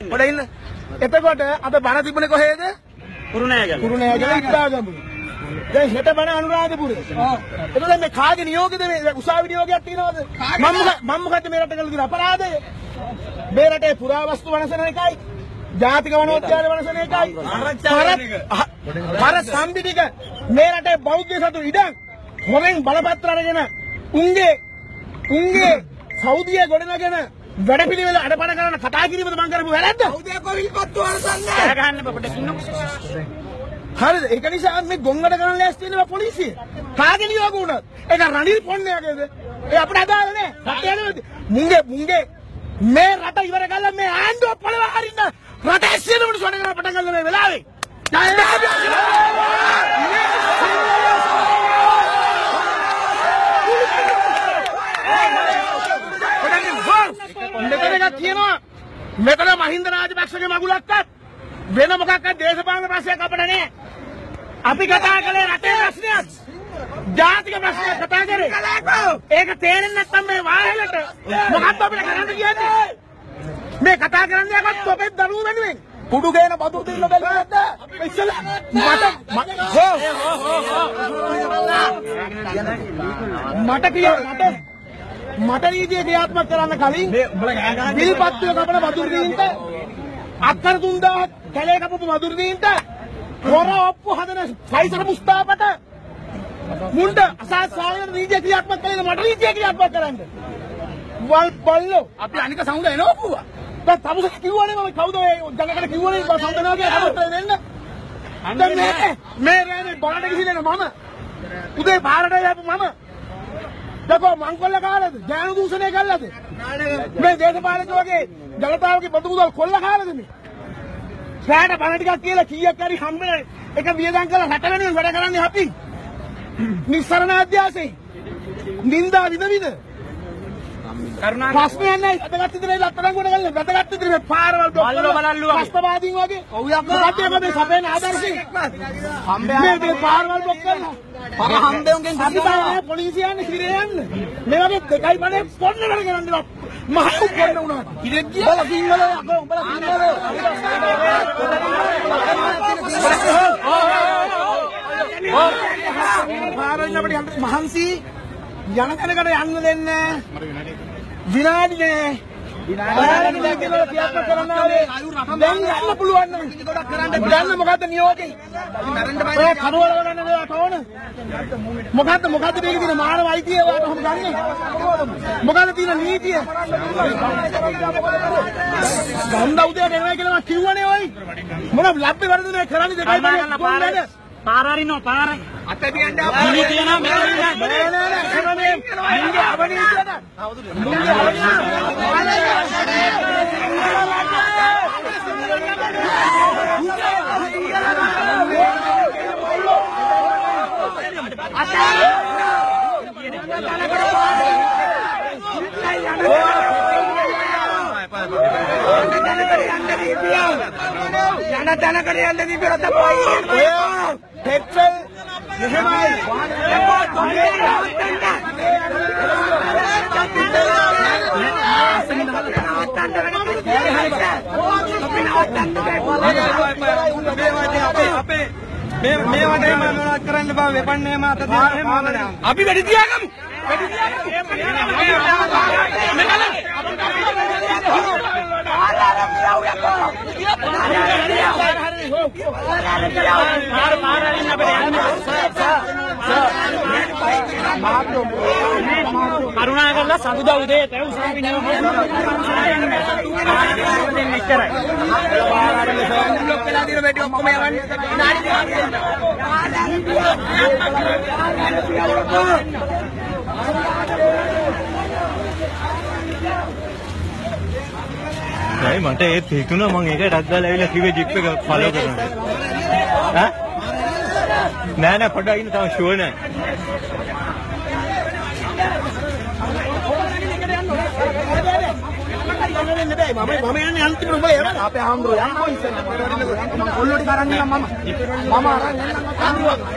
පොඩ ඉන්න. එතකොට අද බණ තිබුණේ කොහෙද? කුරුණෑගල ඉස්තාගම. දැන් හෙට බණ අනුරාධපුරේ. එතකොට මේ කාගේ නියෝගයද මේ උසාවි නියෝගයක් තියනවද? මම මොකද මේ රට කළ දින අපරාධය? මේ රටේ පුරාවස්තු වනසන එකයි ජාතික වනෝද්‍යාන වනසන එකයි පර සම්පිතික මේ රටේ බෞද්ධ සතු ඉඩම් හොරෙන් බලපත්‍ර අරගෙන උන්ගේ සෞදිය ගොඩනගෙන වැඩපිළිවෙල අඩපණ කරන කතා කිරීමද මම කරපු වැරද්ද? සෞදිය කොවිල්පත්තු වනසන්නේ. කෑ ගහන්න බබට කින්නු. හරිද? ඒක නිසා මේ ගොංගඩ කරන්න ලෑස්ති වෙනවා පොලිසිය. කාගේ නියෝග වුණත් ඒක රනිල් පොන්නයාගේද? ඒ අපිට අදාළ නෑ. රට යන්නේ මුංගේ මේ රට ඉවර කළා මේ ආණ්ඩුව පොළව හරින්න රට සියලු මිනිස්සු වැඩ කරලා පටන් ගන්න මේ වෙලාවේ. මෙතන කියනවා මෙතන මහින්ද රාජපක්ෂගේ මගුලක්වත් වෙන මොකක්වත් දේශපාලන ප්‍රශ්නයක් අපිට නෑ. අපි කතා කළේ රටේ ප්‍රශ්නයක්. ජාතික ප්‍රශ්නයක් කතා කරේ. ඒක තේරෙන්නේ නැත්නම් මේ වාහලට මොකක්ද අපිට කරන්න කියන්නේ? මේ කතා කරන්නේ අපත් තොපේ දරුවෝ වෙනුවෙන්. කුඩු ගේන බදු දෙන්න බැලුවද? ඉස්සලා මට නීතිය ක්‍රියාත්මක කරන්න කලින් විල්පත්තුව කපන වතුරුදීන්ට අක්කර 3000 කැලේ කපපු වතුරුදීන්ට හොර ඔප්පු හදන සයිසර මුස්තාපට මුණ්ඩ අසාධාරණ නීතිය ක්‍රියාත්මක කළේ මට නීතිය ක්‍රියාත්මක කරන්න. වල් බල්ලෝ අපි අනික සමුද එනවා පුවා. දැන් තමුස කිව්වනේ මම කවුද ඒ ජනකට කිව්වනේ සමුදනවා කියලා අපිට දෙන්න. දැන් මේ රෑනේ බාරට ගිහින් මම උදේ බාරට යපු මම දකෝ මංකොල්ල කාලද ඥාන දූෂණය කළාද මේ දේශපාලකවගේ ජනතාවගේ බදු මුදල් කොල්ල කාලද මේ රැට බණ ටිකක් කියලා කීයක් හරි හම්බෙන එක වියදම් කරලා රට වෙනුවෙන් වැඩ කරන්නේ අපි නිස්සරණ අධ්‍යාසයේ නින්දා විඳ ප්‍රශ්නයක් නැහැ අදගත් ඉදිරියේ ලතරන් ගොඩ ගන්න වැදගත් ඉදිරියේ මේ පාරවල් බල්ලෝ රස්තවාදීන් වගේ ඔව් යකෝ මේ සපේන ආදර්ශේ මේ පාරවල් බ්ලොක් කරනවා හම්බෙන්ගෙන් අපි පොලිසිය යන්නේ සිරේ යන්න මේ වගේ දෙකයි බනේ පොන්න වැඩ කරන්නේ මහ උපන්න උනා ඉතින් බල සිංහල යකෝ උඹලා සිංහල පාරෙන් අපිට මහන්සි යන තැනකට යන්න දෙන්නේ විනාඩිනේ විනාඩියක් කියලා ක්‍රියාත්මක කරන්න ඕනේ. දැන් යන්න පුළුවන් නම් දැන් මොකද්ද නියෝගේ? ඔය කඩවල ගන්න දේවල් තෝන. මොකද්ද මේකේ තියෙන මානව අයිතිය ඔයාලට කොහොමද ගන්නෙ? මොකද්ද තියෙන නීතිය? ගන්ද උදේට එනවා කියලා මම කිව්වනේ ඔයි. මොන ලැබ්බේ වරදනේ කරන්නේ දෙකයි බලන්න. පාර අරිනෝ පාර අත දියන්න අපේ තියනවා මෙතන නෑ නෑ මුංගේ අවනීතියට මුංගේ යන තැන කර යන්න දීපිර තමයි පෙට්‍රල් මෙහෙමයි අපේ මේ වටේ මොනවද කරන්න බෑ වෙපන්නේ මාත දෙන්න අපි වැඩි තියාගමු වැඩි කරුණාකරලා සඳුදා උදේ තව උසාවි නෙවෙයි මෙච්චරයි බ්ලොක් වෙලා දින වැඩි ඔක්කොම යවන්නේ නෑ මට ඒත් හිතුණා මම ඒක ඩක් දාලා ඇවිල්ලා කිව්වේ ජිප් එක ෆලෝ කරන්න. ඈ නෑ පොඩ්ඩක් ඉන්න තාම ෂුවර් නෑ. මම යන්නේ අන්තිමට උඹ එන්න අපේ ආම්බරෝ යන්නකෝ ඉස්සෙල්ලා මම කොල්ලෝටි කරන් ඉන්නම් මම අරන් එන්නම්